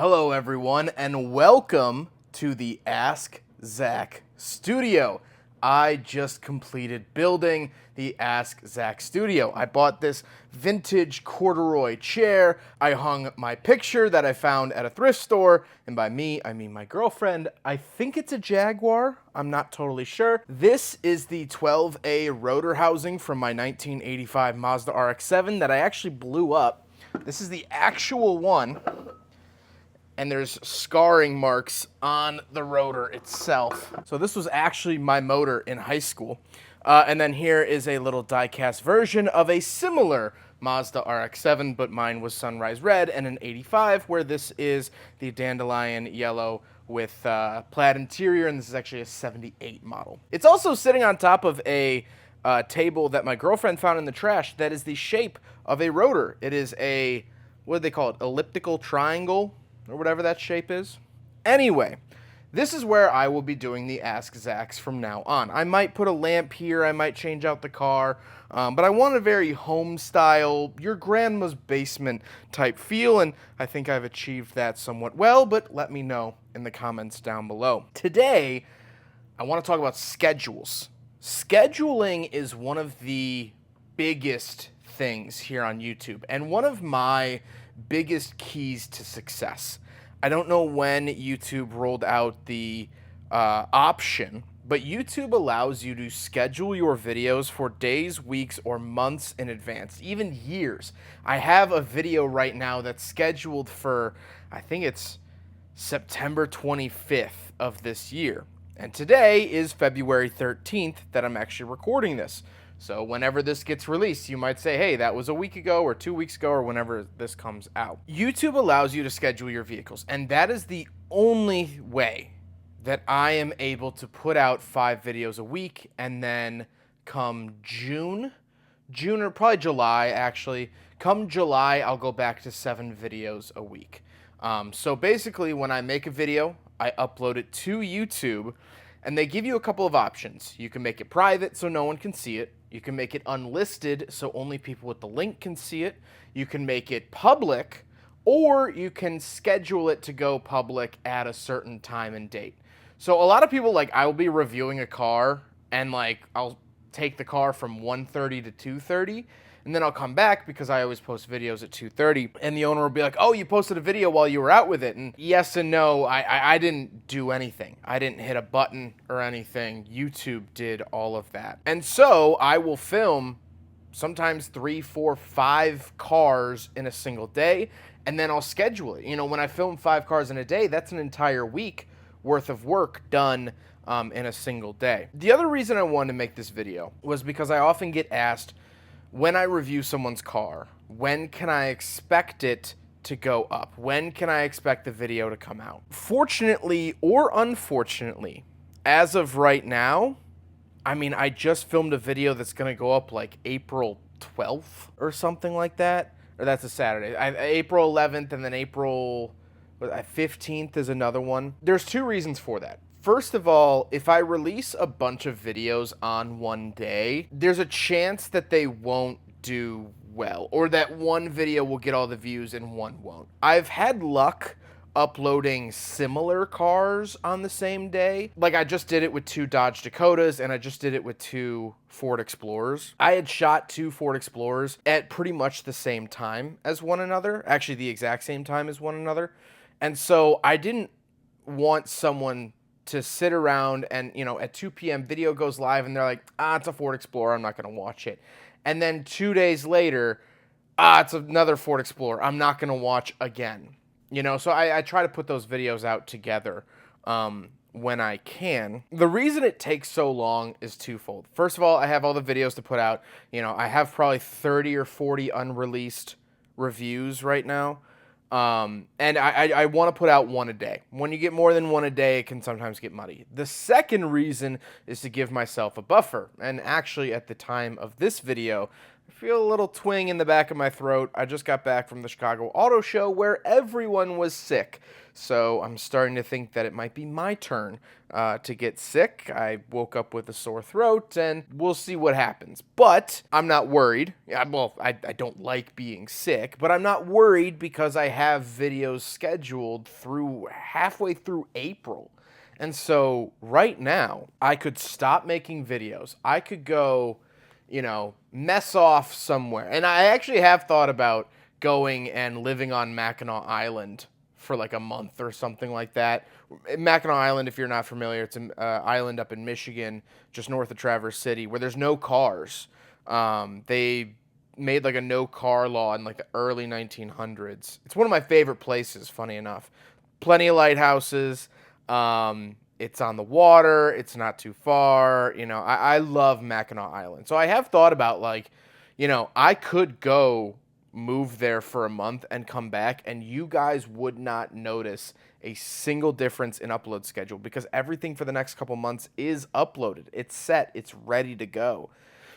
Hello everyone and welcome to the Ask Zack studio. I just completed building the Ask Zack studio. I bought this vintage corduroy chair. I hung my picture that I found at a thrift store, and by me, I mean my girlfriend. I think it's a Jaguar. I'm not totally sure. This is the 12A rotor housing from my 1985 Mazda RX-7 that I actually blew up. This is the actual one. And there's scarring marks on the rotor itself. So this was actually my motor in high school. And then here is a little die-cast version of a similar Mazda RX-7, but mine was sunrise red and an 85, where this is the dandelion yellow with plaid interior, and this is actually a 78 model. It's also sitting on top of a table that my girlfriend found in the trash that is the shape of a rotor. It is a, what do they call it, elliptical triangle, or whatever that shape is. Anyway, this is where I will be doing the Ask Zacks from now on. I might put a lamp here, I might change out the car, but I want a very home style, your grandma's basement type feel, and I think I've achieved that somewhat well, but let me know in the comments down below. Today, I want to talk about schedules. Scheduling is one of the biggest things here on YouTube, and one of my biggest keys to success. I don't know when YouTube rolled out the option, but YouTube allows you to schedule your videos for days, weeks, or months in advance, even years. I have a video right now that's scheduled for, I think it's September 25th of this year. And today is February 13th that I'm actually recording this. So whenever this gets released, you might say, hey, that was a week ago or 2 weeks ago or whenever this comes out. YouTube allows you to schedule your vehicles, and that is the only way that I am able to put out 5 videos a week, and then come June or probably July actually, come July, I'll go back to 7 videos a week. So basically when I make a video, I upload it to YouTube, and they give you a couple of options. You can make it private so no one can see it. You can make it unlisted so only people with the link can see it. You can make it public, or you can schedule it to go public at a certain time and date. So a lot of people, like, I will be reviewing a car and like I'll take the car from 1:30 to 2:30, and then I'll come back because I always post videos at 2:30, and the owner will be like, oh, you posted a video while you were out with it. And yes and no, I didn't do anything. I didn't hit a button or anything. YouTube did all of that. And so I will film sometimes 3, 4, 5 cars in a single day, and then I'll schedule it. You know, when I film 5 cars in a day, that's an entire week worth of work done in a single day. The other reason I wanted to make this video was because I often get asked, when I review someone's car, when can I expect it to go up? When can I expect the video to come out? Fortunately or unfortunately, as of right now, I mean, I just filmed a video that's going to go up like April 12th or something like that. Or that's a Saturday. April 11th, and then April 15th is another one. There's 2 reasons for that. First of all, if I release a bunch of videos on one day, there's a chance that they won't do well, or that one video will get all the views and one won't. I've had luck uploading similar cars on the same day. Like, I just did it with 2 Dodge Dakotas, and I just did it with 2 Ford Explorers. I had shot 2 Ford Explorers at pretty much the same time as one another, actually the exact same time as one another. And so I didn't want someone to sit around and, you know, at 2 p.m. video goes live and they're like, it's a Ford Explorer, I'm not going to watch it. And then 2 days later, it's another Ford Explorer, I'm not going to watch again. You know, so I try to put those videos out together when I can. The reason it takes so long is twofold. First of all, I have all the videos to put out. You know, I have probably 30 or 40 unreleased reviews right now. And I want to put out 1 a day. When you get more than 1 a day, it can sometimes get muddy. The second reason is to give myself a buffer. And actually, at the time of this video, I feel a little twing in the back of my throat. I just got back from the Chicago Auto Show where everyone was sick. So I'm starting to think that it might be my turn to get sick. I woke up with a sore throat, and we'll see what happens. But I'm not worried. Well, I don't like being sick, but I'm not worried because I have videos scheduled through halfway through April. And so right now, I could stop making videos. I could go, mess off somewhere. And I actually have thought about going and living on Mackinac Island for like a month or something like that. Mackinac Island, if you're not familiar, it's an island up in Michigan, just north of Traverse City, where there's no cars. They made like a no car law in like the early 1900s. It's one of my favorite places, funny enough. Plenty of lighthouses. It's on the water. It's not too far. I love Mackinac Island. So I have thought about I could go move there for a month and come back, and you guys would not notice a single difference in upload schedule because everything for the next couple months is uploaded. It's set. It's ready to go.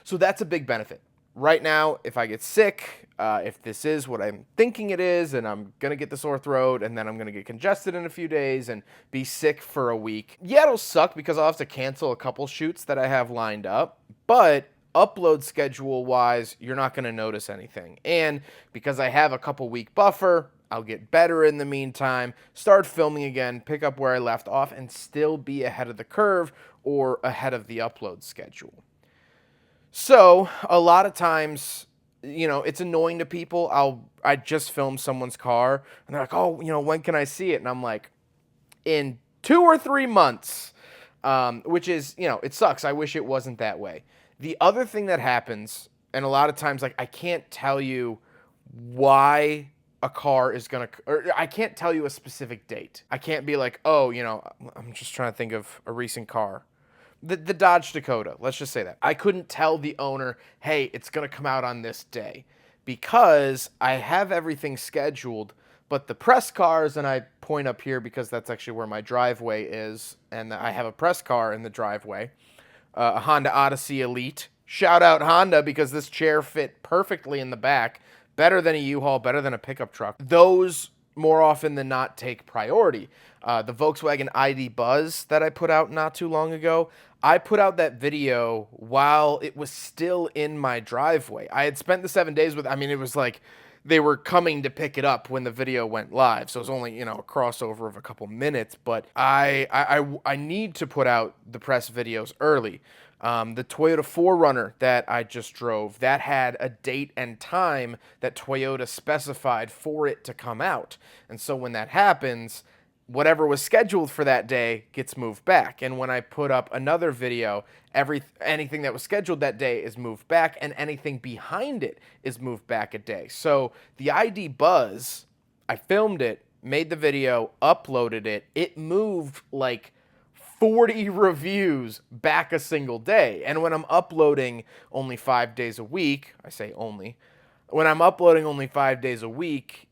So that's a big benefit. Right now, if I get sick, if this is what I'm thinking it is, and I'm going to get the sore throat, and then I'm going to get congested in a few days and be sick for a week, yeah, it'll suck because I'll have to cancel a couple shoots that I have lined up, but upload schedule wise, you're not going to notice anything. And because I have a couple week buffer, I'll get better in the meantime, start filming again, pick up where I left off, and still be ahead of the curve or ahead of the upload schedule. So a lot of times, it's annoying to people. I just filmed someone's car and they're like, oh, when can I see it? And I'm like, in 2 or 3 months, which is, it sucks. I wish it wasn't that way. The other thing that happens, and a lot of times, I can't tell you why a car is going to, or I can't tell you a specific date. I can't be like, oh, I'm just trying to think of a recent car. The Dodge Dakota, let's just say that. I couldn't tell the owner, hey, it's going to come out on this day because I have everything scheduled, but the press cars, and I point up here because that's actually where my driveway is, and I have a press car in the driveway, a Honda Odyssey Elite. Shout out Honda because this chair fit perfectly in the back, better than a U-Haul, better than a pickup truck. Those more often than not take priority. The Volkswagen ID Buzz that I put out not too long ago, I put out that video while it was still in my driveway. I had spent the 7 days it was like they were coming to pick it up when the video went live. So it was only, a crossover of a couple minutes, but I need to put out the press videos early. The Toyota 4Runner that I just drove, that had a date and time that Toyota specified for it to come out. And so when that happens, whatever was scheduled for that day gets moved back. And when I put up another video, anything that was scheduled that day is moved back, and anything behind it is moved back a day. So the ID Buzz, I filmed it, made the video, uploaded it. It moved like 40 reviews back a single day. And when I'm uploading only 5 days a week, I say only, when I'm uploading only 5 days a week,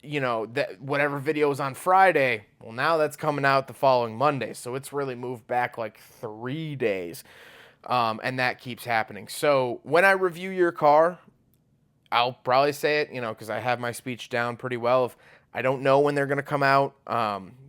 that whatever video is on Friday, well, now that's coming out the following Monday. So it's really moved back like 3 days. And that keeps happening. So when I review your car, I'll probably say it, because I have my speech down pretty well. If I don't know when they're going to come out.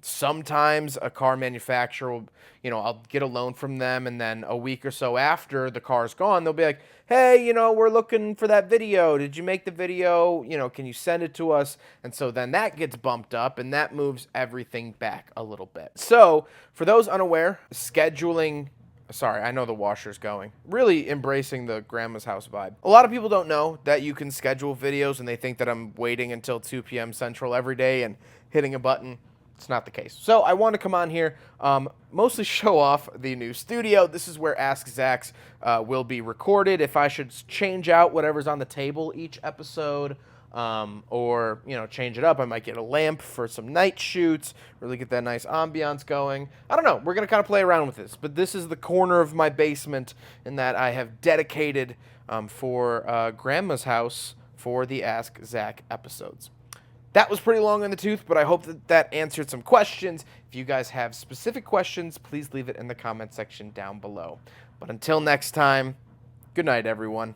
Sometimes a car manufacturer will, I'll get a loan from them, and then a week or so after the car's gone, they'll be like, hey, we're looking for that video. Did you make the video? Can you send it to us? And so then that gets bumped up, and that moves everything back a little bit. So for those unaware, scheduling... Sorry, I know the washer's going. Really embracing the grandma's house vibe. A lot of people don't know that you can schedule videos, and they think that I'm waiting until 2 p.m. Central every day and hitting a button. It's not the case. So I want to come on here, mostly show off the new studio. This is where Ask Zack's will be recorded. If I should change out whatever's on the table each episode, or change it up, I might get a lamp for some night shoots, really get that nice ambiance going. I don't know, we're gonna kind of play around with this, but this is the corner of my basement in that I have dedicated for grandma's house for the Ask Zack episodes. That was pretty long in the tooth, but I hope that answered some questions. If you guys have specific questions, please leave it in the comment section down below. But until next time, good night, everyone.